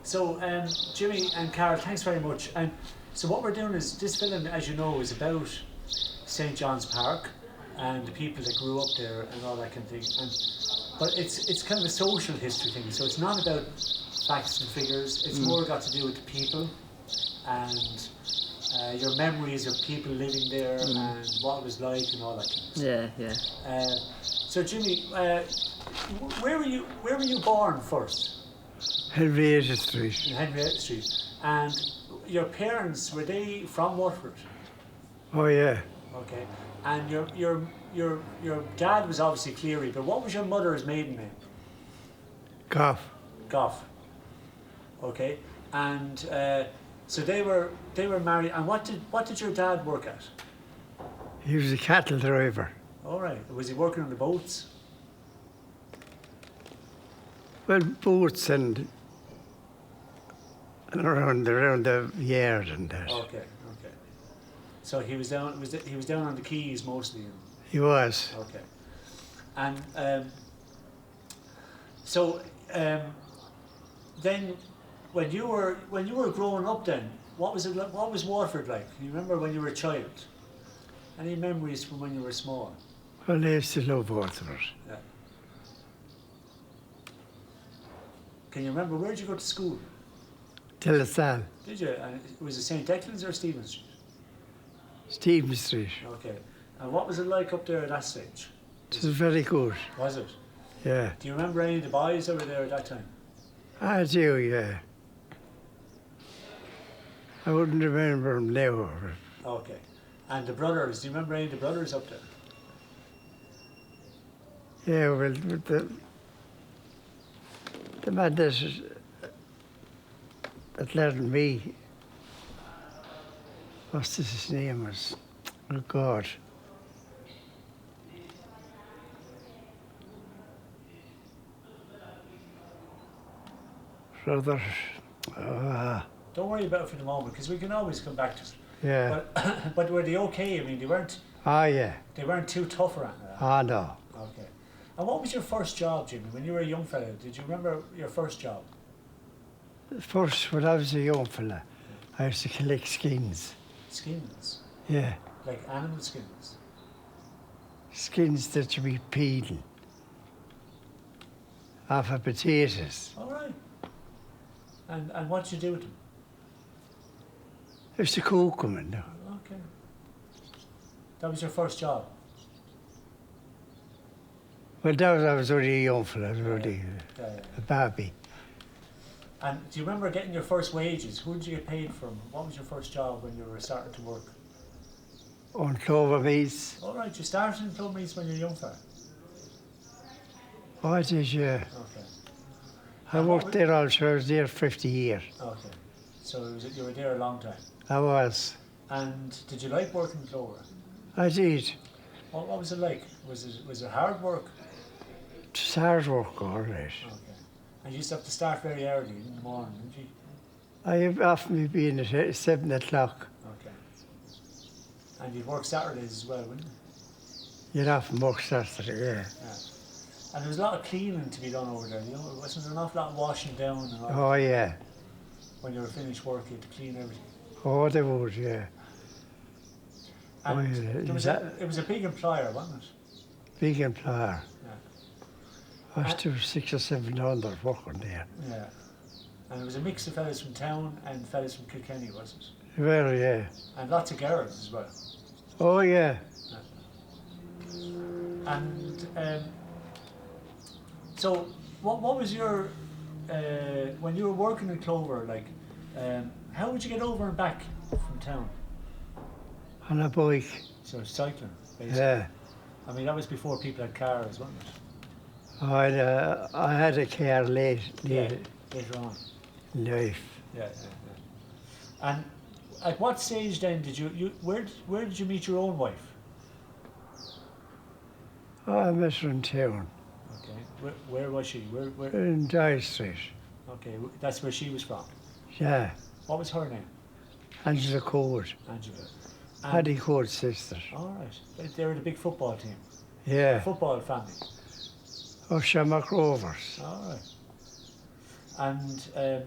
So, Jimmy and Carol, thanks very much. And so what we're doing is, this film, as you know, is about St. John's Park and the people that grew up there and all that kind of thing. But it's kind of a social history thing, so it's not about facts and figures. It's more got to do with the people and your memories of people living there and what it was like and all that kind of stuff. Yeah. So Jimmy, where were you born first? Henrietta Street. In Henrietta Street. And your parents, were they from Waterford? Oh yeah. Okay. And your dad was obviously Cleary, but what was your mother's maiden name? Gough. Gough. Okay. And so they were married. And what did your dad work at? He was a cattle driver. All right. Was he working on the boats? Well, boats and around the yard and that. Okay. So he was down. He was down on the quays mostly. He was. Okay. And so then, when you were growing up, then what was it like? What was Waterford like? Can you remember when you were a child? Any memories from when you were small? Well, I used to love Waterford. Yeah. Can you remember, where did you go to school? Tillasal. Did you? And was it St. Declan's or Stephen Street? Stephen Street. Okay. And what was it like up there at that stage? It was very good. Was it? Yeah. Do you remember any of the boys that were there at that time? I do, yeah. I wouldn't remember them now. Okay. And the brothers, do you remember any of the brothers up there? Yeah, well, the man that led me, what's his name was? Oh God. Brother. Don't worry about it for the moment, because we can always come back to it. Yeah. But were they okay? I mean, they weren't Yeah. they weren't too tough or anything. No. Okay. And what was your first job, Jimmy? When you were a young fella, did you remember your first job? First, when I was a young fella, I used to collect skins. Skins? Yeah. Like animal skins? Skins that you be peeling off of potatoes. All right. And what did you do with them? I used to cook them and that. Okay. That was your first job? Well, I was only a young fella, I was only a baby. And do you remember getting your first wages? Who did you get paid from? What was your first job when you were starting to work? On Clover Meats. All right, you started in Clover Meats when you were a young fella? Oh, I did, yeah. Okay. I worked there all through, I was there 50 years. Okay. So you were there a long time? I was. And did you like working in Clover? I did. What was it like? Was it hard work? Just hard work, all right. Okay. And you used to have to start very early in the morning, didn't you? I have often been at 7 o'clock. Okay. And you'd work Saturdays as well, wouldn't you? You'd often work Saturday, yeah. Yeah. And there was a lot of cleaning to be done over there, you know? Wasn't there an awful lot of washing down and all? Oh, yeah. When you were finished work, you had to clean everything. Oh, they would, yeah. And yeah. it was a big employer, wasn't it? Big employer. Yeah. I was to 600 or 700 working there. Yeah. And it was a mix of fellas from town and fellas from Kilkenny, wasn't it? Well, yeah. And lots of girls as well. Oh, yeah. And so, what was your when you were working in Clover? Like, how would you get over and back from town? On a bike. So cycling, basically. Yeah. I mean, that was before people had cars, wasn't it? I had a car later Later on. in life. Yeah. And at what stage then did where did you meet your own wife? Oh, I met her in town. Okay. Where was she? Where? In Dye Street. Okay, that's where she was from. Yeah. What was her name? Angela Court. Angela. Paddy Court's sister. All right. They were the big football team. Yeah. Football family. Oh, Shamrock Rovers. All right. And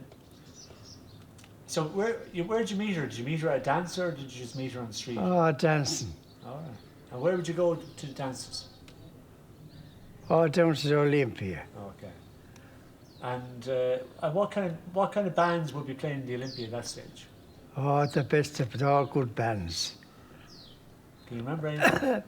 So where'd you meet her? Did you meet her at a dance or did you just meet her on the street? Oh, dancing. All right. And where would you go to dances? Oh, down to the Olympia. Okay. And what kind of bands would be playing in the Olympia at that stage? Oh, the best of it, all good bands. Can you remember any?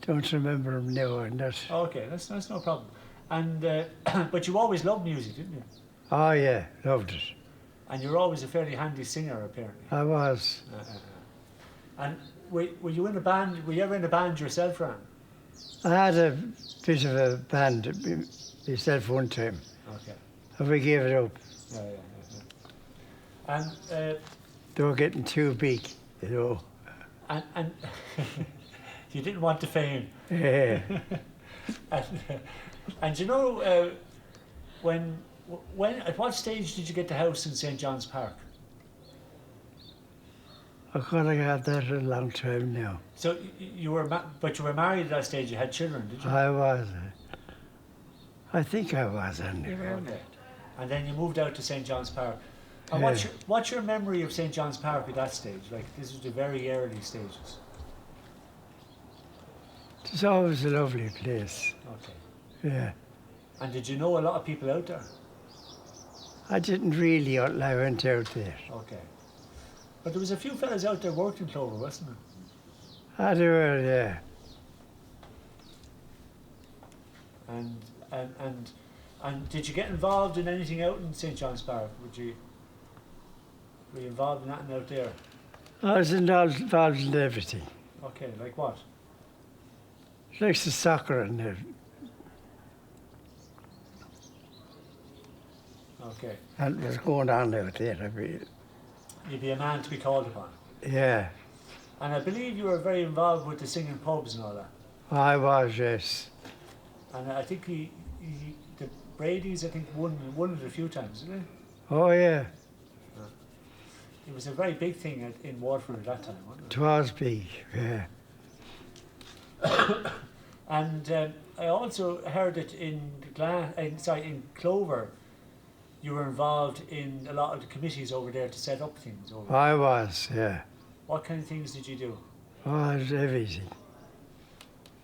Don't remember them now and that. Okay, that's no problem. And but you always loved music, didn't you? Oh, yeah, loved it. And you're always a fairly handy singer, apparently. I was. And were you in a band? Were you ever in a band yourself, Ron? I had a bit of a band myself one time. Okay. And we gave it up. Yeah. And They were getting too big, you know. and you didn't want the fame. Yeah. And you know when at what stage did you get the house in St. John's Park? I could have had that a long time now. So you were married at that stage. You had children, did you? I was. I think I was anyway. Okay. And then you moved out to St. John's Park. And Yeah. what's your memory of St. John's Park at that stage? Like this was the very early stages. It's always a lovely place. Okay. Yeah. And did you know a lot of people out there? I didn't really until I went out there. Okay. But there was a few fellas out there working in Clover, wasn't there? I do, yeah. And did you get involved in anything out in St. John's Park? Were you involved in anything out there? I was involved in everything. Okay, like what? Like the soccer and everything. Okay. And it was going on out there. You'd be a man to be called upon. Yeah. And I believe you were very involved with the singing pubs and all that. I was, yes. And I think the Brady's, I think, won it a few times, didn't they? Oh, yeah. It was a very big thing in Waterford at that time, wasn't It was big, yeah. And I also heard that in Clover, you were involved in a lot of the committees over there to set up things over there. I was, yeah. What kind of things did you do? Oh, I was everything.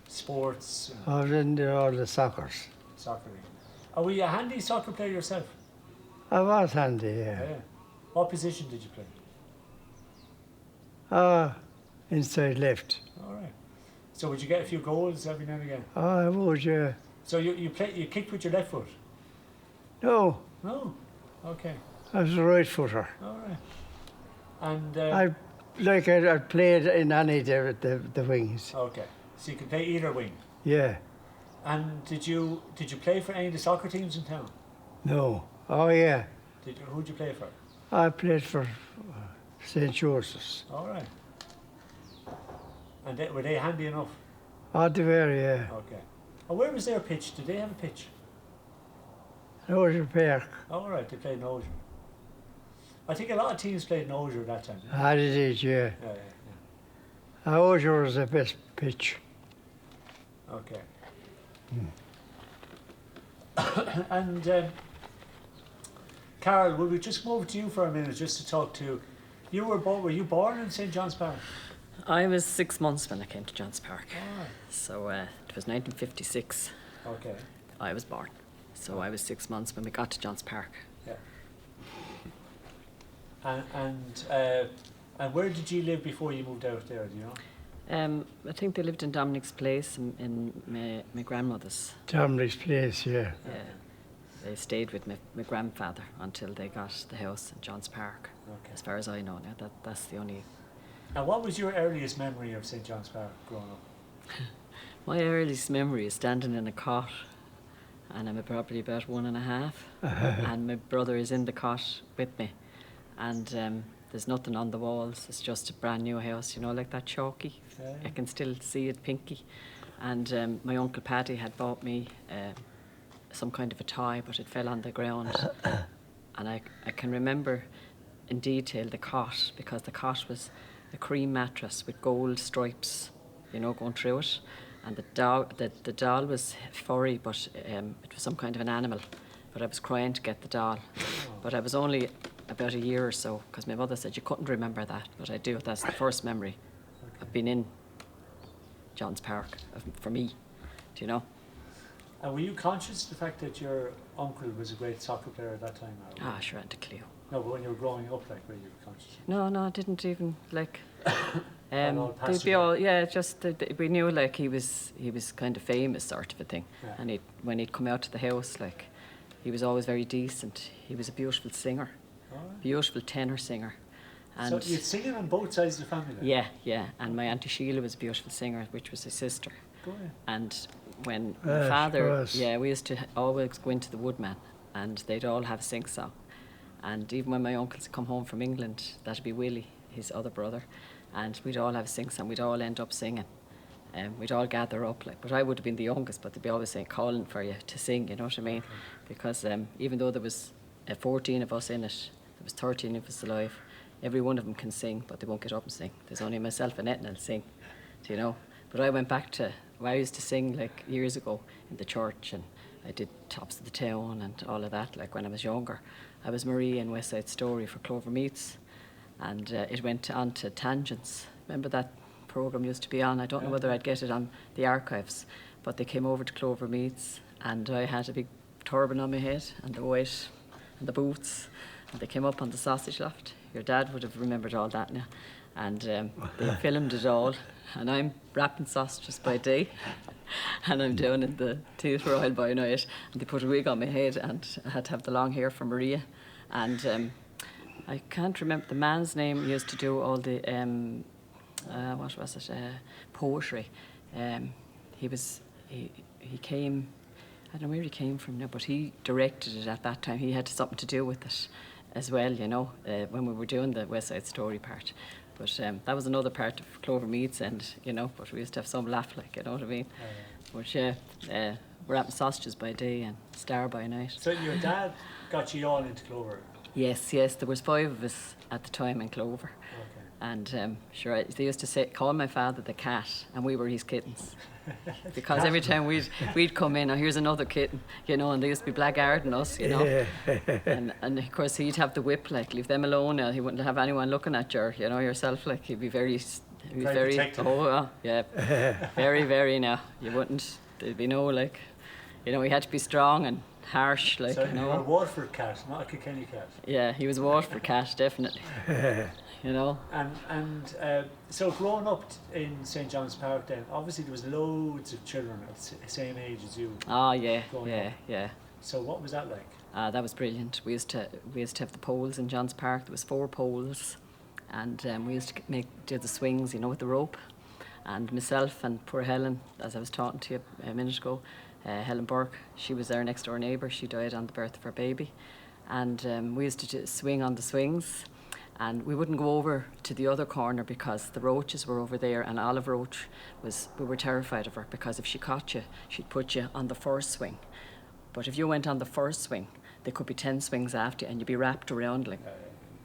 Sports, I was into all the soccers. soccer. Were you a handy soccer player yourself? I was handy, yeah. Yeah. What position did you play? Inside left. All right. So would you get a few goals every now and again? Oh, I would, yeah. So you kicked with your left foot? No, No. Okay. I was a right footer. All right. And I played in any of the wings. okay. So you can play either wing. Yeah. And did you play for any of the soccer teams in town? No. Oh, yeah. Who'd you play for? I played for St. Joseph's. All right. And were they handy enough? Oh, they were, yeah. Okay. And where was their pitch? Did they have a pitch? Roger Park. All right, they played in Osier. I think a lot of teams played in Osier at that time. Didn't I did, yeah. they? Yeah. Roger was the best pitch. Okay. And Carol, will we just move to you for a minute just to talk to you? Were you born in St. John's Park? I was 6 months when I came to John's Park. Oh, So it was 1956 okay. I was born. So I was 6 months when we got to John's Park. Yeah. And where did you live before you moved out there? Do you know? I think they lived in Dominic's place in my grandmother's. Dominic's place, yeah. They stayed with my grandfather until they got the house in John's Park. Okay. As far as I know now, that's the only... And what was your earliest memory of St. John's Park growing up? My earliest memory is standing in a cot, and I'm probably about 1.5, and my brother is in the cot with me, and there's nothing on the walls. It's just a brand new house, you know, like that chalky. Yeah. I can still see it pinky. And my uncle Paddy had bought me some kind of a toy, but it fell on the ground. And I can remember in detail the cot, because the cot was a cream mattress with gold stripes, you know, going through it. And the doll was furry, but it was some kind of an animal. But I was crying to get the doll. Oh. But I was only about a year or so, because my mother said you couldn't remember that, but I do. That's the first memory of being in John's Park, for me, do you know? And were you conscious of the fact that your uncle was a great soccer player at that time? Sure, I had a clue. No, but when you were growing up, like, were you conscious? No, I didn't even, like... all passed they'd be you by? all, yeah, just, we knew, like, he was kind of famous, sort of a thing. Yeah. And when he'd come out to the house, like, he was always very decent. He was a beautiful singer, beautiful tenor singer. And so you'd singing on both sides of the family then? yeah. And my Auntie Sheila was a beautiful singer, which was his sister. Go ahead. And when my Yes, father, of course. we used to always go into the Woodman, and they'd all have a sing-song. And even when my uncles come home from England, that'd be Willie, his other brother, and we'd all have a sing-song. We'd all end up singing. We'd all gather up, like, but I would have been the youngest, but they'd be always saying, calling for you to sing, you know what I mean? Okay. Because even though there was 14 of us in it, there was 13 of us alive, every one of them can sing, but they won't get up and sing. There's only myself and Etna will sing, do you know? But I went back to, I used to sing, like, years ago in the church, and I did Tops of the Town and all of that, like, when I was younger. I was Marie in West Side Story for Clover Meets, and it went on to Tangents. Remember that programme used to be on? I don't know whether I'd get it on the archives, but they came over to Clover Meets, and I had a big turban on my head, and the white, and the boots, and they came up on the sausage loft. Your dad would have remembered all that now. And they filmed it all, and I'm wrapping sausages by day, and I'm down in the theatre oil by night, and they put a wig on my head, and I had to have the long hair for Maria. And I can't remember the man's name. He used to do all the what was it, poetry. He came, I don't know where he came from now, but he directed it at that time. He had something to do with it as well, you know, when we were doing the West Side Story part. But that was another part of Clover Meets, and, you know, but we used to have some laugh, like, you know what I mean? But yeah, we're having sausages by day and Star by night. So your dad got you all into Clover? Yes, there was 5 of us at the time in Clover. Okay. And sure, they used to call my father the cat, and we were his kittens. Because every time we'd come in, oh, here's another kitten, you know, and they used to be blackguarding us, you know. And of course he'd have the whip, like, leave them alone. He wouldn't have anyone looking at you know, yourself, like, he'd be very protective. Yeah, very, very now. You wouldn't, there'd be no, like, you know, he had to be strong and harsh, like, so you know. you were a Waterford cat, not a Kilkenny cat. Yeah, he was a Waterford cat, definitely. You know. And so growing up in St. John's Park then, obviously there was loads of children at the same age as you. Oh yeah, growing up. yeah. So what was that like? That was brilliant. We used to have the poles in John's Park. There was 4 poles, and we used to do the swings, you know, with the rope. And myself and poor Helen, as I was talking to you a minute ago, Helen Burke, she was our next door neighbour. She died on the birth of her baby, and we used to swing on the swings. And we wouldn't go over to the other corner because the roaches were over there, and Olive Roach we were terrified of her, because if she caught you, she'd put you on the first swing. But if you went on the first swing, there could be 10 swings after you, and you'd be wrapped around, like,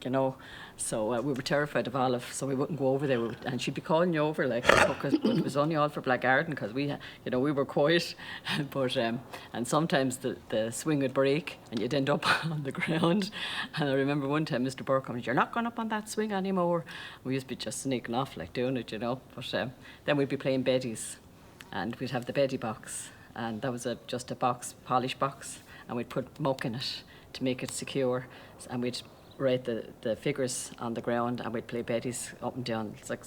you know. So we were terrified of Olive, so we wouldn't go over there. And she'd be calling you over, like, because it was only all for blackguarding, because we were quiet. But and sometimes the swing would break, and you'd end up on the ground. And I remember one time Mr. Burke coming, "You're not going up on that swing anymore." We used to be just sneaking off, like, doing it, you know. But then we'd be playing beddies, and we'd have the beddy box, and that was just a box, polish box, and we'd put muck in it to make it secure, and we'd write the figures on the ground, and we'd play beddies up and down. It's like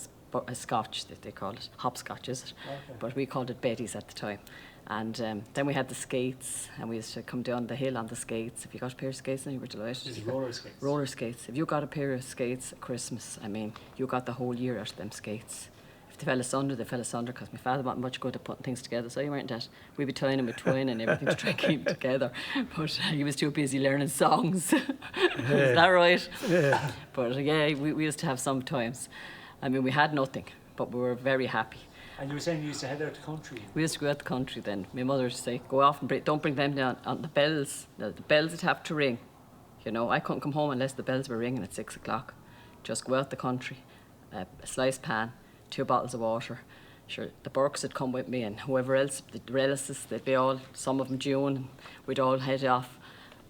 a scotch that they call it, hopscotch, is it? Okay. But we called it beddies at the time. And then we had the skates, and we used to come down the hill on the skates. If you got a pair of skates, then you were delighted. Is it roller skates? Roller skates. If you got a pair of skates at Christmas, I mean, you got the whole year out of them skates. If they fell asunder, because my father wasn't much good at putting things together, so he weren't that. We'd be tying them with twine and everything to try and keep them together. But he was too busy learning songs. Is that right? Yeah. But yeah, we used to have some times. I mean, we had nothing, but we were very happy. And you were saying you used to head out to country? We used to go out the country then. My mother would say, go off and don't bring them down on the bells. Now, the bells would have to ring. You know, I couldn't come home unless the bells were ringing at 6 o'clock. Just go out the country, a sliced pan, 2 bottles of water. Sure, the Burkes would come with me, and whoever else, the relatives, they'd be all, some of them June, and we'd all head off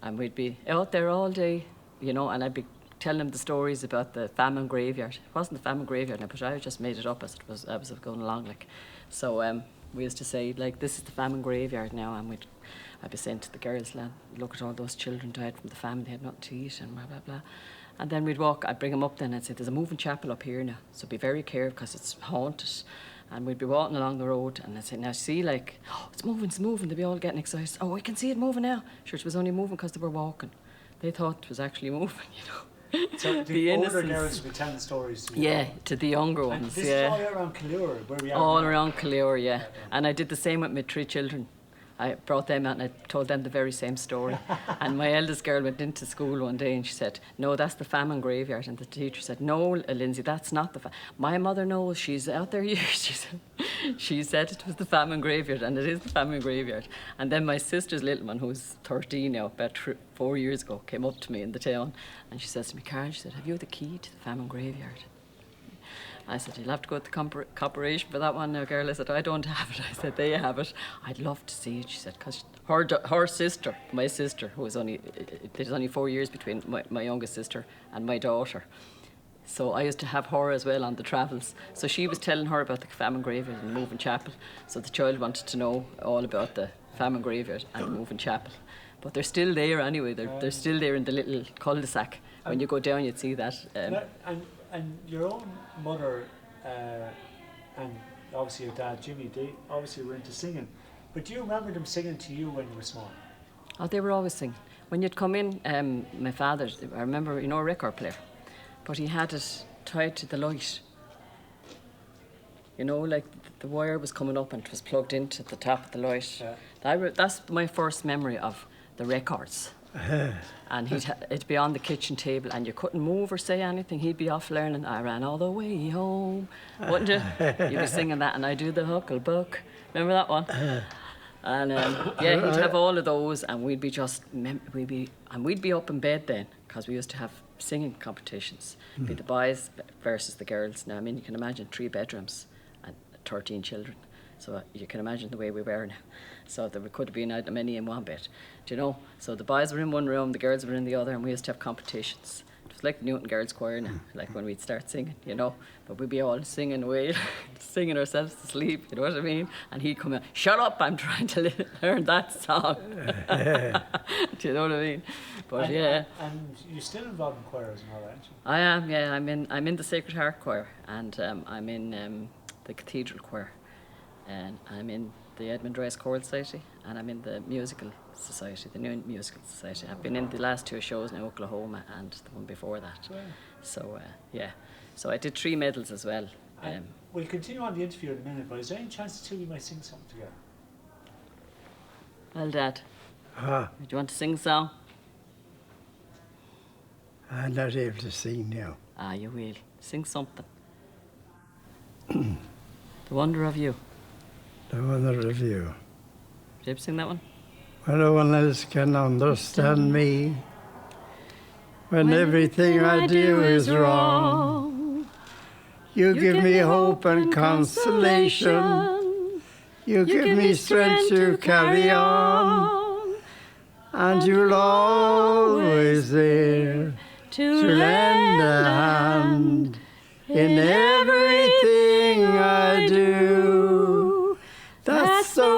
and we'd be out there all day, you know, and I'd be telling them the stories about the famine graveyard. It wasn't the famine graveyard now, but I just made it up as I was going along, like. So we used to say, like, this is the famine graveyard now, and I'd be saying to the girls, look at all those children died from the famine, they had nothing to eat, and blah, blah, blah. And then I'd bring them up then and say, there's a moving chapel up here now, so be very careful because it's haunted. And we'd be walking along the road and I'd say, now see, like, oh, it's moving. They'd be all getting excited. Oh, I can see it moving now. Sure, it was only moving because they were walking. They thought it was actually moving, you know. So the older girls would be telling stories to you? Yeah, to the younger ones, this is all around Cleary, where we are all now. around Cleary, yeah. And I did the same with my 3 children. I brought them out and I told them the very same story. And my eldest girl went into school one day and she said, no, that's the famine graveyard. And the teacher said, no, Lindsay, that's not the my mother knows, she's out there years. She said it was the famine graveyard, and it is the famine graveyard. And then my sister's little one, who's 13 now, about 4 years ago, came up to me in the town and she says to me, Carl, she said, have you the key to the famine graveyard? I said, you'll have to go to the corporation for that one now, girl. I said, I don't have it. I said, they have it. I'd love to see it, she said, because her sister, my sister, who was there's only 4 years between my youngest sister and my daughter. So I used to have her as well on the travels. So she was telling her about the famine graveyard and the moving chapel. So the child wanted to know all about the famine graveyard and the moving chapel. But they're still there anyway. They're still there in the little cul-de-sac. When you go down, you'd see that. And your own mother and obviously your dad, Jimmy, they obviously were into singing. But do you remember them singing to you when you were small? Oh, they were always singing. When you'd come in, my father, I remember, you know, a record player, but he had it tied to the light. You know, like the wire was coming up and it was plugged into the top of the light. Yeah. That's my first memory of the records. And it'd be on the kitchen table and you couldn't move or say anything. He'd be off learning, I ran all the way home, wouldn't you? You'd be singing that, and I do the Hucklebuck. Remember that one? And yeah, he'd have all of those, and we'd be up in bed then, because we used to have singing competitions. Be the boys versus the girls. Now, I mean, you can imagine 3 bedrooms and 13 children. So you can imagine the way we were now. So there could have been as many in one bed, do you know? So the boys were in one room, the girls were in the other, and we used to have competitions. It was like the Newton Girls Choir now, like when we'd start singing, you know? But we'd be all singing away, singing ourselves to sleep, you know what I mean? And he'd come out, shut up, I'm trying to learn that song. Do you know what I mean? But yeah. And you're still involved in choirs and all that, aren't you? I am, yeah. I'm in the Sacred Heart Choir, and I'm in the Cathedral Choir. And I'm in the Edmund Rice Choral Society, and I'm in the Musical Society, the New Musical Society. I've been in the last 2 shows in Oklahoma and the one before that. Wow. So, yeah. So I did 3 medals as well. We'll continue on the interview in a minute, but is there any chance that we might sing something together? Well, Dad, do you want to sing a song? I'm not able to sing now. Ah, you will. Sing something. The Wonder of You. The Wonder of You. Did you ever sing that one? When no one else can understand me, when everything I do is wrong, you give me hope and consolation, you give me strength to carry on, and you're always there to lend a hand in everything I do. That's the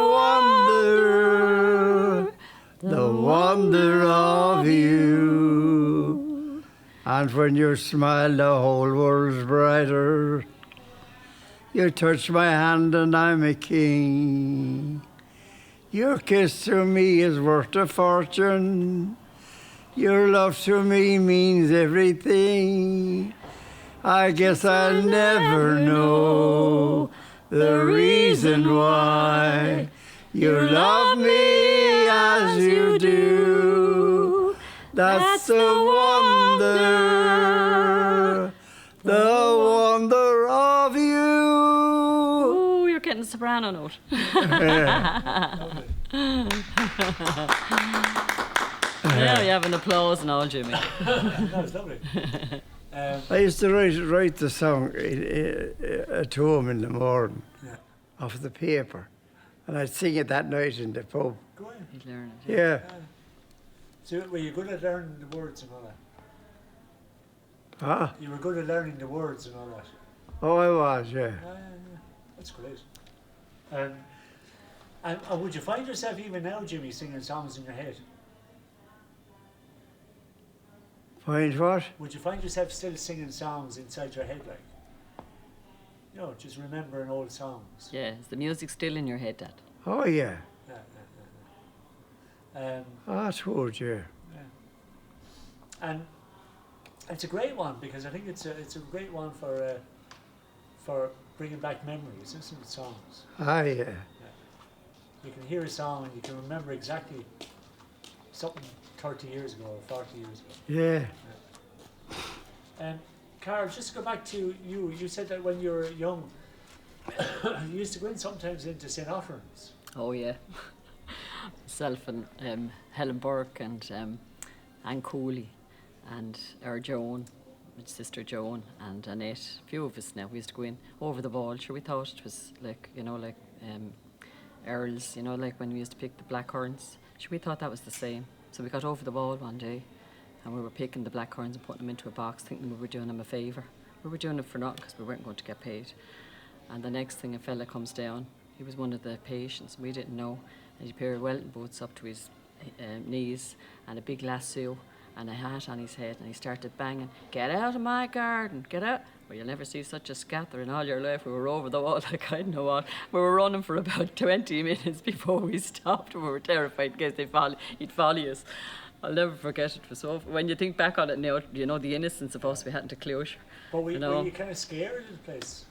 wonder of you. And when you smile, the whole world's brighter. You touch my hand and I'm a king. Your kiss to me is worth a fortune. Your love to me means everything. I guess I'll never know the reason why you love me as you do. That's the wonder of you. Oh, you're getting a soprano note. Now you have an applause and all, Jimmy. That was lovely. I used to write the song at home in the morning off the paper, and I'd sing it that night in the pub. Go on. You'd learn it. Yeah. So were you good at learning the words and all that? Huh? You were good at learning the words and all that? Oh, I was, yeah. That's great. And would you find yourself even now, Jimmy, singing songs in your head? Find what? Would you find yourself still singing songs inside your head, like? You know, just remembering old songs. Yeah, is the music still in your head, Dad? Oh, yeah. Yeah. Oh, that's good, yeah. And it's a great one because I think it's a great one for bringing back memories, isn't it? Songs. Ah, yeah. You can hear a song and you can remember exactly something 30 years ago or 40 years ago. Yeah. Carl, just to go back to you, you said that when you were young, you used to go in sometimes into St. Offerings. Oh, yeah. Myself and Helen Burke and Anne Cooley and our Joan, my sister Joan and Annette, a few of us now, we used to go in over the wall. Sure, we thought it was like, Earls, like when we used to pick the blackcurrants. Sure, we thought that was the same. So we got over the wall one day and we were picking the blackcurrants and putting them into a box, thinking we were doing them a favour. We were doing it for nothing because we weren't going to get paid. And the next thing, a fella comes down. He was one of the patients, we didn't know. And he had a pair of Welton boots up to his knees and a big lasso and a hat on his head, and he started banging, "Get out of my garden, get out." Well, you'll never see such a scatter in all your life. We were over the wall like I don't know what. We were running for about 20 minutes before we stopped. We were terrified in case he'd follow us. I'll never forget it. Was so. When you think back on it now, the innocence of us, we hadn't a clue. But were you kind of scared of the place?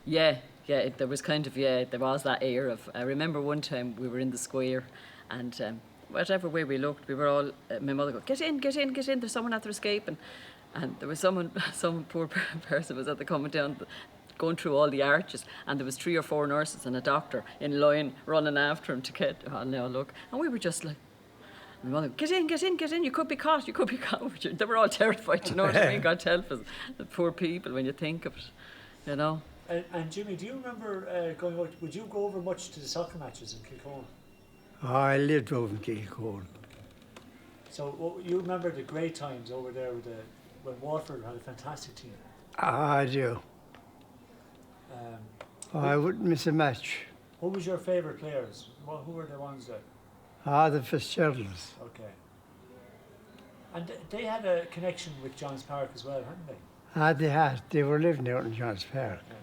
Yeah, there was there was that air of. I remember one time we were in the square, and whatever way we looked, we were all. My mother go, "Get in, get in, get in! There's someone after escaping," and there was some poor person was at the coming down. Going through all the arches, and there was 3 or 4 nurses and a doctor in line running after him to get. Oh, now look, and we were just like. My mother, get in, get in, get in, you could be caught. They were all terrified, you know what I mean? God help us, the poor people, when you think of it, And Jimmy, do you remember going out, would you go over much to the soccer matches in Kilcoen? Oh, I lived over in Kilcoen. So you remember the great times over there when Waterford had a fantastic team? I do. I wouldn't miss a match. Who was your favourite players? Who were the ones that? The Fitzgeralds. Okay. And they had a connection with Johns Park as well, hadn't they? They had. They were living out in Johns Park. Okay.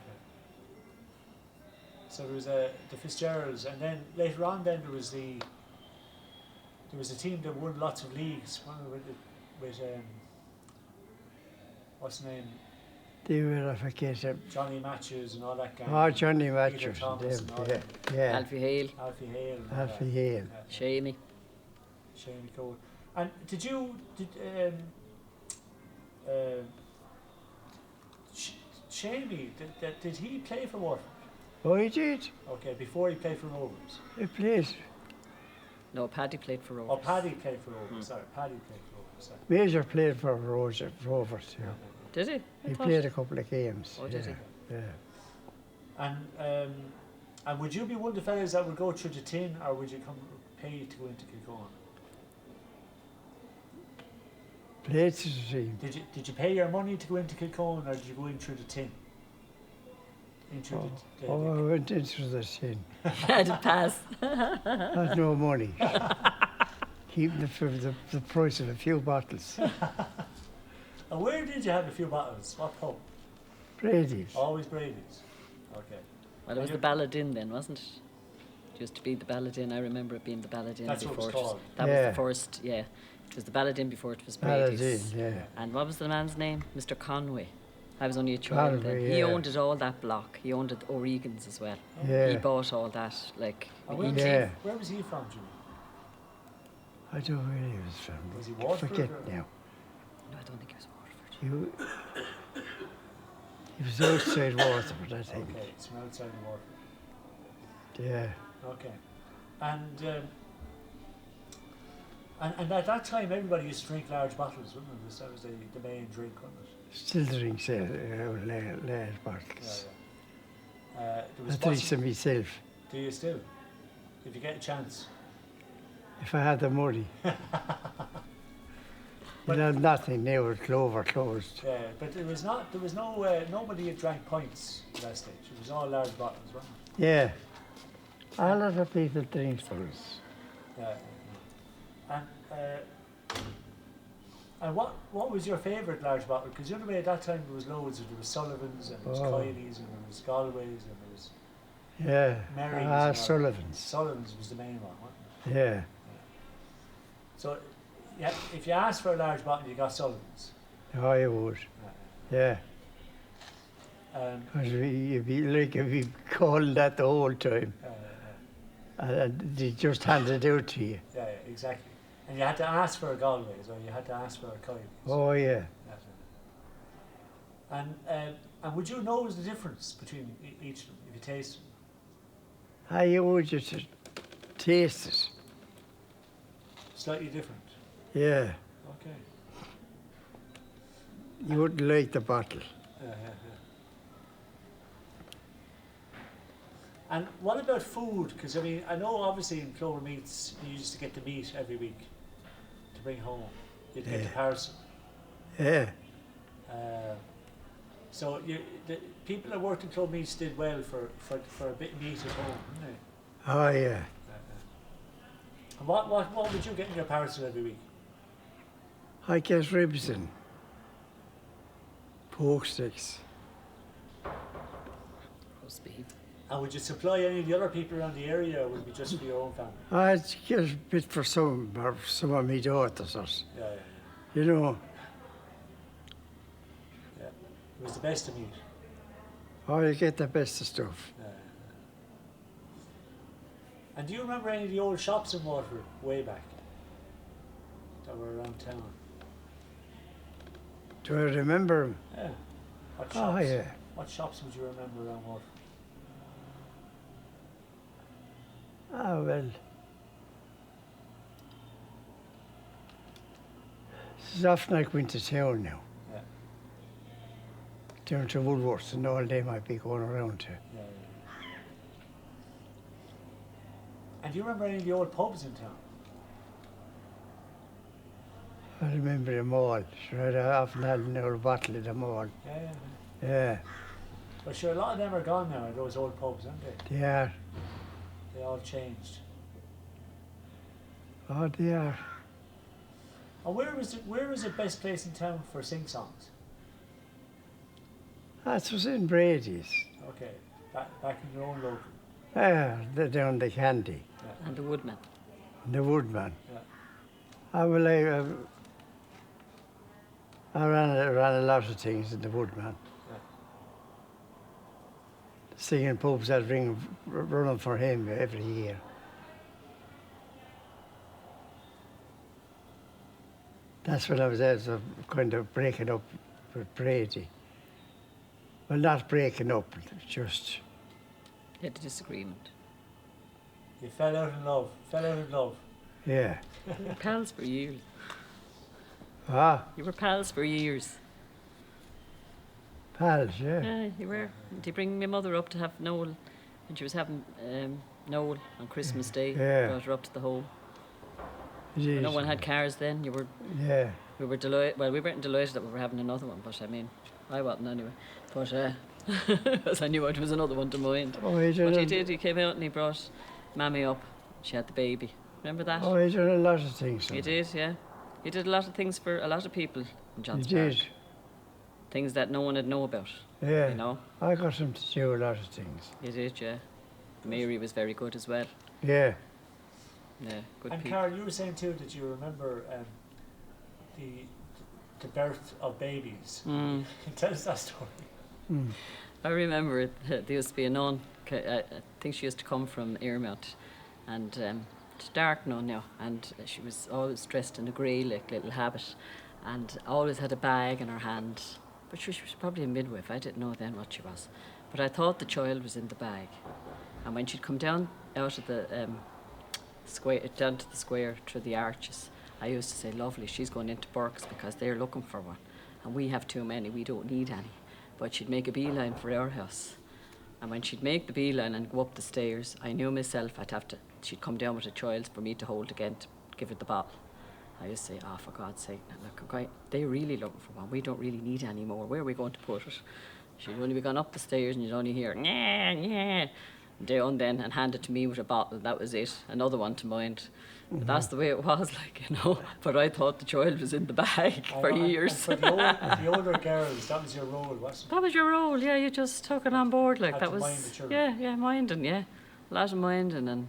So there was the Fitzgeralds, and then later on, there was a team that won lots of leagues. One with what's the name? They were, I forget them. Johnny Matthews and all that guy. Oh, Johnny Peter Matthews. Thomas and all Yeah, that. yeah. Alfie Hale, Alfie Hale. And all Alfie that. Hale. Shamey. Shamey Cole. And Shamey, did he play for Waterford? Oh, he did. Okay, before he played for Rovers. He played. No, Paddy played for Rovers. Oh, Paddy played for Rovers. Sorry, Paddy played for Rovers. Sorry. Major played for Rovers, yeah. Did he? He played a couple of games. Oh, did he? Yeah. And would you be one of the fellas that would go through the tin, or would you pay to go into Kilcoen? Played to the team. Did you pay your money to go into Kilcoen, or did you go in through the tin? I went into the tin. Had to pass. Had no money. Keeping it for the price of a few bottles. And where did you have a few bottles? What pub? Brady's. Always Brady's. Okay. Well, it was the Balladin then, wasn't it? It used to be the Balladin. I remember it being the Balladin That's what before it was called. That was the first, yeah. It was the Balladin before it was Brady's. Balladin, yeah. And what was the man's name? Mr. Conway. I was only a child then. Conway, He yeah. owned it all, that block. He owned it O'Regan's as well. Yeah. He bought all that, like. And where was he from, Jimmy? I don't know where he was from. Was he I Waterford forget or- now. No, I don't think it was Waterford. He was outside Waterford, I think. Okay, it's from outside of Waterford. Yeah. Okay. And at that time, everybody used to drink large bottles, wouldn't it? That was the main drink, wasn't it? Still drinks large bottles. There I was drink some myself. Do you still? If you get a chance. If I had the money. You'll have nothing now with Clover closed. Yeah, but there was no nobody had drank pints at that stage. It was all large bottles, wasn't it? Yeah. A lot of people drink those. Yeah. And what was your favourite large bottle? Because you know at that time there was loads. There was Sullivan's and there was Kiley's and there was Galway's and there was Yeah. Mary's. Sullivan's. Sullivan's was the main one, wasn't it? Yeah. So, yeah, if you asked for a large bottle, you got Sullivan's. Oh, you would. Yeah. Because you'd be calling that the whole time. And they just handed it out to you. Yeah, exactly. And you had to ask for a Galway's or you had to ask for a Kiley's. Oh, yeah. And would you know the difference between each of them if you taste them? How you would just taste it. Slightly different. Yeah. Okay. You wouldn't like the bottle. Yeah. And what about food? Because I mean, I know obviously in Clover Meats you used to get the meat every week to bring home. You'd get the parcel. Yeah. So the people that worked in Clover Meats did well for a bit of meat at home, didn't they? Oh, yeah. And what would you get in your parcel every week? I get ribs and pork sticks. Roast beef. And would you supply any of the other people around the area, or would it be just for your own family? I'd get a bit for some of my daughters. Yeah. You know. Yeah. It was the best of meat. Oh, you get the best of stuff. Yeah. And do you remember any of the old shops in Waterford way back that were around town? Do I remember 'em? Yeah. What shops? Oh, yeah. What shops would you remember around Waterford? Oh, well. This is often like going to town now. Yeah. Down to Woodworth and all they might be going around to. Yeah. And do you remember any of the old pubs in town? I remember them all. Sure, I often had an old bottle of them all. Yeah. Yeah, Well, sure, a lot of them are gone now, those old pubs, aren't they? they are. They all changed. Oh, they are. And where was the best place in town for sing-songs? That was in Brady's. Okay, back in your own local. Yeah, down the Candy. And the Woodman. The Woodman. Yeah. I ran a lot of things in the Woodman. Yeah. Singing pubs that running for him every year. That's when I was there, so kind of breaking up with Brady. Well, not breaking up, just... You had a disagreement. You fell out in love. Yeah. You were pals for years. Ah, You were pals for years. pals, yeah. Yeah, you were. Did you bring my mother up to have Noel when she was having Noel on Christmas Day? Yeah. Brought her up to the home. It is. No one had cars then. Yeah. We were delighted. Well, we weren't delighted that we were having another one, but I mean, I wasn't anyway. But because I knew it was another one to mind. Oh, he But he did. did. He came out and he brought Mammy up. She had the baby. Remember that? Oh, he did a lot of things. He did, yeah. He did a lot of things for a lot of people in He John's Park. did. Things that no one had know about. Yeah. You know. I got him to do a lot of things. He did, yeah. Mary was very good as well. Yeah. Yeah, good And people. Carol, you were saying too that you remember the birth of babies. Tell us that story. Mm. I remember there used to be a nun. I think she used to come from Earmount, and it's dark nun now, and she was always dressed in a grey like little habit, and always had a bag in her hand. But she was probably a midwife. I didn't know then what she was, but I thought the child was in the bag. And when she'd come down out of the square, down to the square through the arches, I used to say, "Lovely, she's going into Burke's because they're looking for one, and we have too many. We don't need any." But she'd make a beeline for our house. And when she'd make the beeline and go up the stairs, I knew myself she'd come down with a child for me to hold again to give her the bottle. I used to say, oh, for God's sake, look, okay, they're really looking for one. We don't really need any more. Where are we going to put it? She'd only be gone up the stairs and you'd only hear, yeah, yeah, down then, and hand it to me with a bottle. That was it. Another one to mind. But that's the way it was, like, you know. But I thought the child was in the bag for years. And for the older girls, that was your role, wasn't it? That was your role, yeah. You just took it on board, like Had that to was. mind the children. Yeah, minding, yeah. A lot of minding and,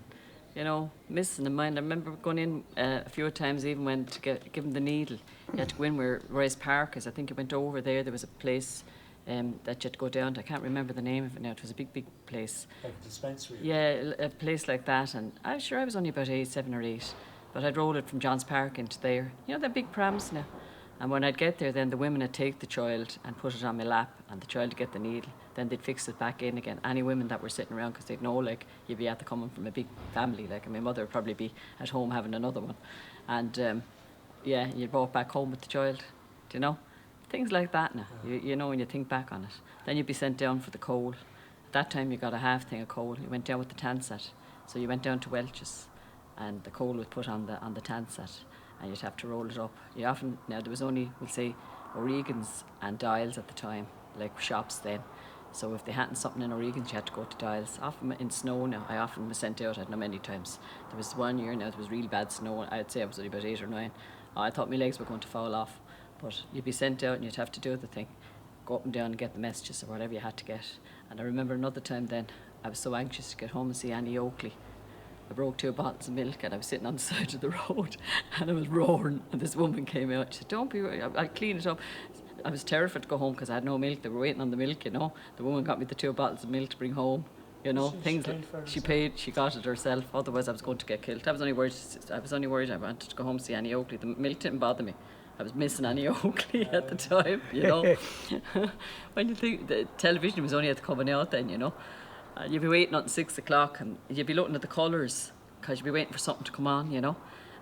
you know, missing in mind. I remember going in a few times, even when to give him the needle. You had to go in where Rice Park is. I think you went over there. There was a place that you had to go down to. I can't remember the name of it now. It was a big place. Like a dispensary. Yeah, a place like that. And I'm sure I was only about 7 or 8. But I'd roll it from John's Park into there. You know, they're big prams now. And when I'd get there, then the women would take the child and put it on my lap, and the child would get the needle. Then they'd fix it back in again. Any women that were sitting around, because they'd know, like, you'd be after coming from a big family, like, and my mother would probably be at home having another one. And yeah, you'd walk back home with the child, do you know? Things like that now, you know, when you think back on it. Then you'd be sent down for the coal. At that time, you got a half thing of coal. You went down with the Tansat. So you went down to Welch's, and the coal was put on the Tansat, and you'd have to roll it up. You often, now there was only, we'll say, O'Regan's and Dials at the time, like shops then. So if they hadn't something in O'Regan's, you had to go to Dials. Often in snow now, I often was sent out, I don't know, many times. There was one year now, there was really bad snow, I'd say I was only about 8 or 9. I thought my legs were going to fall off. But you'd be sent out and you'd have to do the thing. Go up and down and get the messages or whatever you had to get. And I remember another time then, I was so anxious to get home and see Annie Oakley. I broke 2 bottles of milk and I was sitting on the side of the road and I was roaring, and this woman came out. She said, don't be worried, I'll clean it up. I was terrified to go home because I had no milk. They were waiting on the milk, you know. The woman got me the 2 bottles of milk to bring home. You know, she paid, she got it herself. Otherwise I was going to get killed. I was only worried I wanted to go home and see Annie Oakley. The milk didn't bother me. I was missing Annie Oakley at the time, you know. When you think the television was only at coming out then, you know. You'd be waiting until 6 o'clock and you'd be looking at the colours because you'd be waiting for something to come on, you know.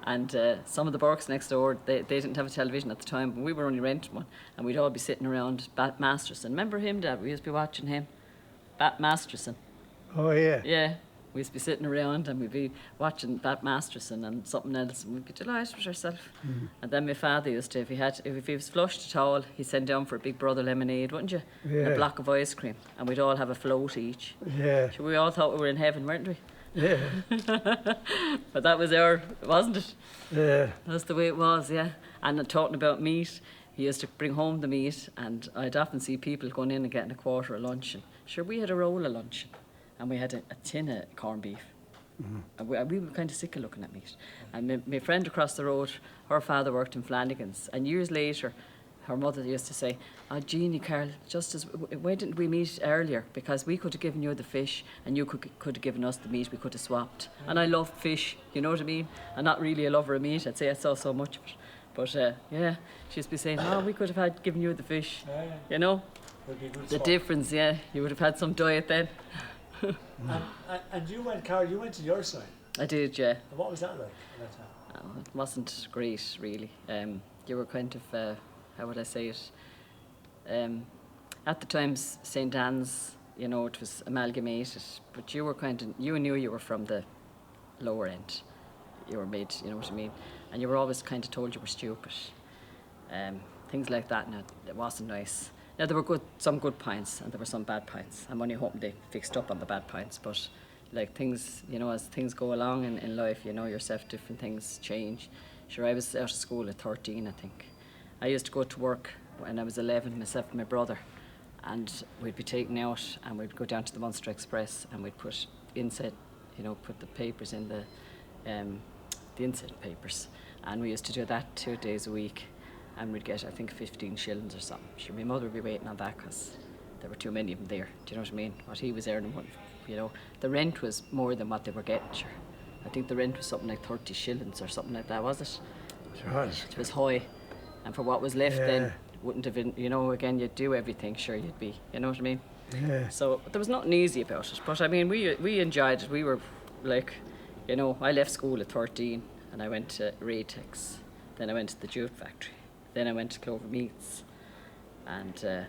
And some of the Burkes next door, they didn't have a television at the time, but we were only renting one. And we'd all be sitting around Bat Masterson. Remember him, Dad? We used to be watching him. Bat Masterson. Oh, yeah. Yeah. We used to be sitting around and we'd be watching Bat Masterson and something else, and we'd be delighted with ourselves. And then my father used to, if he was flushed at all, he'd send down for a Big Brother lemonade, wouldn't you? Yeah. And a block of ice cream, and we'd all have a float each. Yeah. So we all thought we were in heaven, weren't we? Yeah. But that was wasn't it? Yeah. That's the way it was, yeah. And talking about meat, he used to bring home the meat, and I'd often see people going in and getting a quarter of luncheon. Sure, we had a roll of luncheon. And we had a tin of corned beef. And we were kind of sick of looking at meat. And my friend across the road, her father worked in Flanagan's. And years later, her mother used to say, oh, Jeannie, Carl, why didn't we meet earlier? Because we could have given you the fish and you could have given us the meat. We could have swapped. And I love fish, you know what I mean? I'm not really a lover of meat. I'd say I saw so much of it. But yeah, she used to be saying, oh, we could have given you the fish. You know? The difference, yeah. You would have had some diet then. And you went, Carol, you went to your side. I did, yeah. And what was that like at that time? It wasn't great, really. You were kind of, how would I say it? At the time, St. Anne's, you know, it was amalgamated, but you were you knew you were from the lower end. You were made, you know what I mean? And you were always kind of told you were stupid. Things like that, now, it wasn't nice. Now, there were some good pints and there were some bad pints. I'm only hoping they fixed up on the bad pints, but like things, you know, as things go along in life, you know yourself, different things change. Sure, I was out of school at 13, I think. I used to go to work when I was 11, myself and my brother, and we'd be taken out and we'd go down to the Munster Express and we'd put put the papers in the inside papers, and we used to do that 2 days a week. And we'd get, I think, 15 shillings or something. Sure, my mother would be waiting on that because there were too many of them there. Do you know what I mean? What he was earning, you know. The rent was more than what they were getting, sure. I think the rent was something like 30 shillings or something like that, was it? It was. It was high. And for what was left then, wouldn't have been, you know, again, you'd do everything, sure you'd be, you know what I mean? Yeah. So there was nothing easy about it. But I mean, we enjoyed it. We were like, you know, I left school at 13 and I went to Raytex. Then I went to the jute factory. Then I went to Clover Meats, and where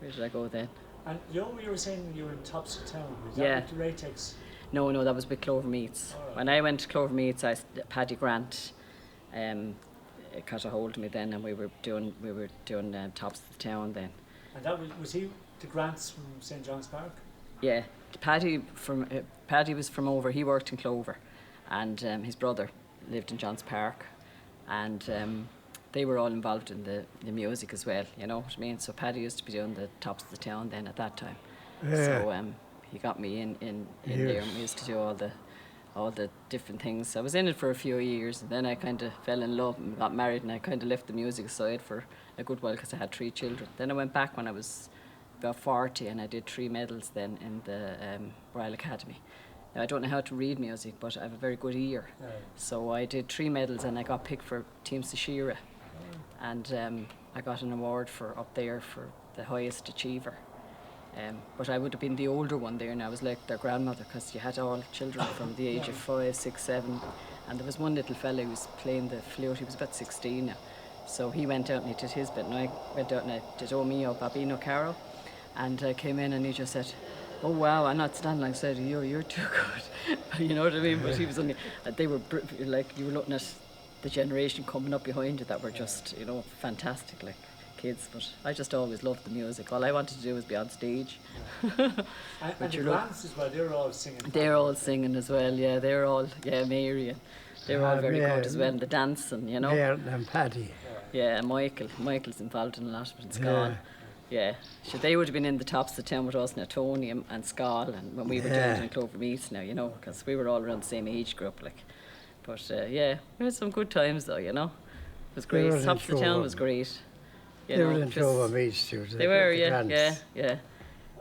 did I go then? And you know, you were saying you were in Tops of Town. Was Yeah. that with Raytex? No, that was with Clover Meats. Right. When I went to Clover Meats, Paddy Grant, caught a hold of me then, and we were doing Tops of the Town then. And that was he the Grants from St. John's Park? Yeah, Paddy was from over. He worked in Clover, and his brother lived in John's Park, and they were all involved in the music as well. You know what I mean? So Paddy used to be doing the Tops of the Town then at that time. Yeah. So he got me in there, and we used to do all the different things. I was in it for a few years, and then I kind of fell in love and got married, and I kind of left the music aside for a good while because I had 3 children. Then I went back when I was about 40, and I did 3 medals then in the Royal Academy. Now, I don't know how to read music, but I have a very good ear. Yeah. So I did 3 medals, and I got picked for Team Sashira, and I got an award for up there for the highest achiever. But I would have been the older one there, and I was like their grandmother, because you had all children from the age of 5, 6, 7, and there was one little fella who was playing the flute. He was about 16 now, so he went out and he did his bit, and I went out and I did O Mio Babino Caro, and I came in and he just said, "Oh wow, I'm not standing like said you're too good." You know what I mean? But he was only, they were like, you were looking at the generation coming up behind you that were just, you know, fantastic, like kids. But I just always loved the music. All I wanted to do was be on stage. And the Grants as well, they're all singing. They're all singing as well, yeah. They're all, Mary, and they're all very good as well. And the dancing, you know. Mary and Paddy. Yeah, and Michael's involved in a lot of it, and Scott. Yeah, so they would have been in the Tops of the Town with us now, Tony and Scott, and when we were doing it in Clover Meads now, you know, because we were all around the same age group, like. But we had some good times though, you know. It was great. Tops of the Town was great. They were in Clover Meads too. They were, yeah.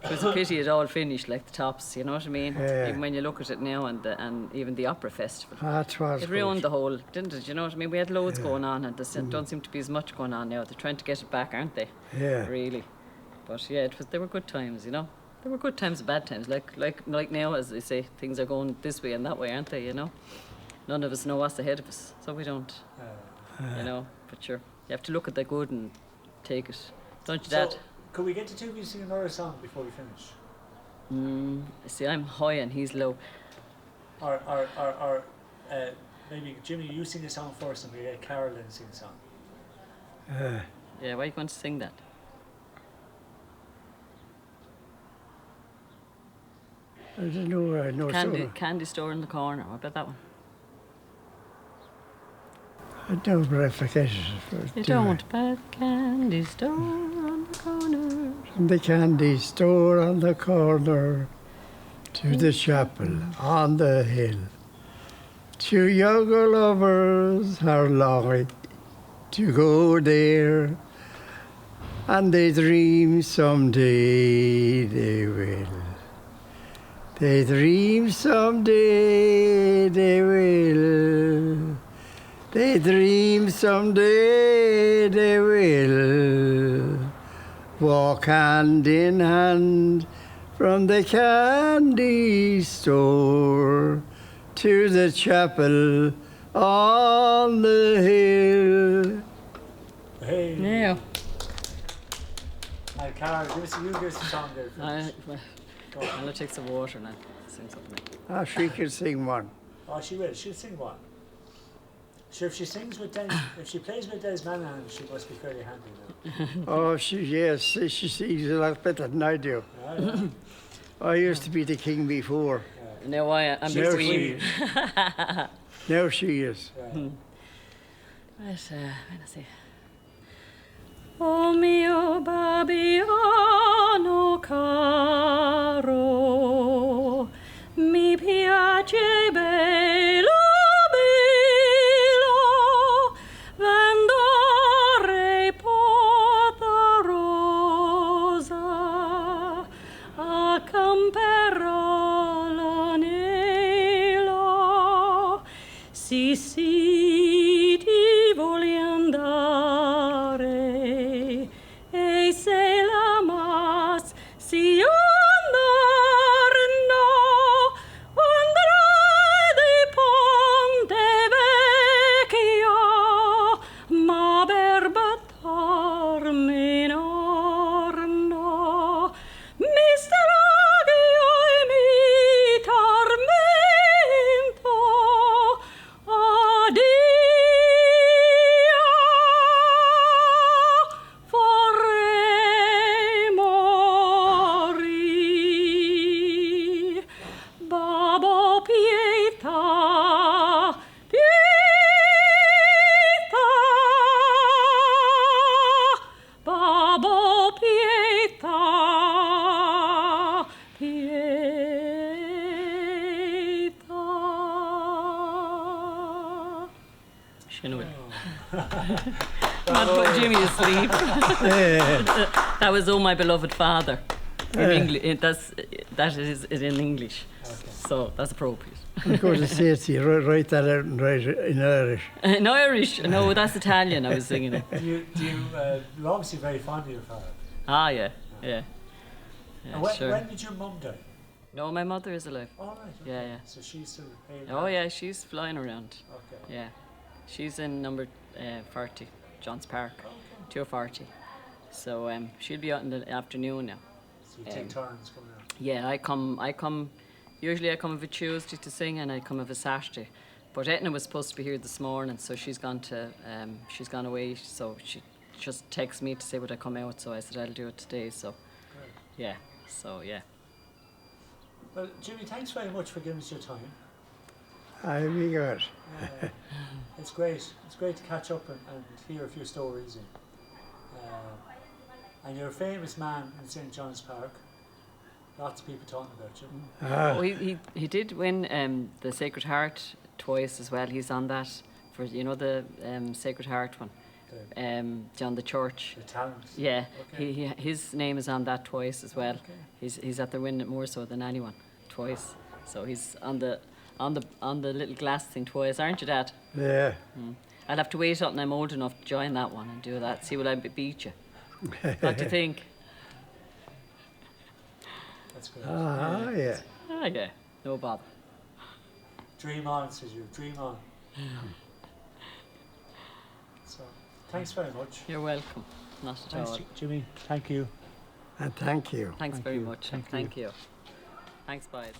It was a pity it all finished, like the Tops, you know what I mean? Yeah. Even when you look at it now, and even the Opera Festival. It ruined the whole, didn't it? You know what I mean? We had loads going on, and there don't seem to be as much going on now. They're trying to get it back, aren't they? Yeah. Really. But they were good times, you know. There were good times and bad times. Like now, as they say, things are going this way and that way, aren't they? You know, none of us know what's ahead of us, so we don't. You know, but sure, you have to look at the good and take it, don't you, Dad? So, could we get to 2 of you sing another song before we finish? See, I'm high and he's low. Or maybe Jimmy, you sing a song first, and we get Carolyn sing a song. Yeah, why are you going to sing that? I don't know. I know Candy Store in the Corner. What about that one? I don't, but I forget it. You don't, but candy store on the corner. From the candy store on the corner to the chapel on the hill. 2 younger lovers are longing to go there, and they dream someday they will. They dream someday they will. They dream someday they will walk hand in hand from the candy store to the chapel on the hill. Hey. Yeah. And Carol, give us a song there. I'll take some water and I'll sing something. She can sing one. Oh, she will. She'll sing one. Sure, if she sings with if she plays with Des Manahan, she must be fairly handy now. She sings a lot better than I do. Yeah. I used to be the king before. No, I'm Now before she you. is. Now she is. Yeah. Right, when I say, "O mio Babbiano caro, mi piace bello, bello, vendere porta rosa, a camperola nero, sì, ti voglio andare, e se la Not put Jimmy asleep. That was "Oh My Beloved Father." In English, that is it in English. Okay. So that's appropriate. I'm going to say it to you, write that out and write it in Irish. In Irish? No, that's Italian. I was singing it. You're obviously very fond of your father. Ah, yeah. And when, Sure. when did your mum die? No, my mother is alive. All right. Okay. Yeah. So she's still hailing Oh around. yeah, she's flying around. Okay. Yeah, she's in number 40, Johns Park, Okay. 240. So she'll be out in the afternoon now. So you take turns coming out. Yeah, I come. Usually I come of a Tuesday to sing, and I come of a Saturday. But Etna was supposed to be here this morning, so she's gone away. So she just texts me to say would I come out. So I said I'll do it today. So Great. yeah, so yeah. Well, Jimmy, thanks very much for giving us your time. I'll be good. It's great. It's great to catch up and hear a few stories. And you're a famous man in St. John's Park. Lots of people talking about you. Oh, he did win the Sacred Heart twice as well. He's on that for the Sacred Heart one. John the Church. The talent. Yeah, Okay. his name is on that twice as well. Okay. He's at the win it more so than anyone, twice. So he's on the little glass thing twice, aren't you, Dad? Yeah. I'll have to wait until I'm old enough to join that one and do that. See will I beat you? What do you think? That's great. Yeah. Ah, yeah, no bother. Dream on, says you. Dream on. So, thanks very much. You're welcome. Not at Thanks, all. Jimmy. Thank you. And thank you. Thanks Thank very you. much. Thank you. Thank you. Thanks, boys.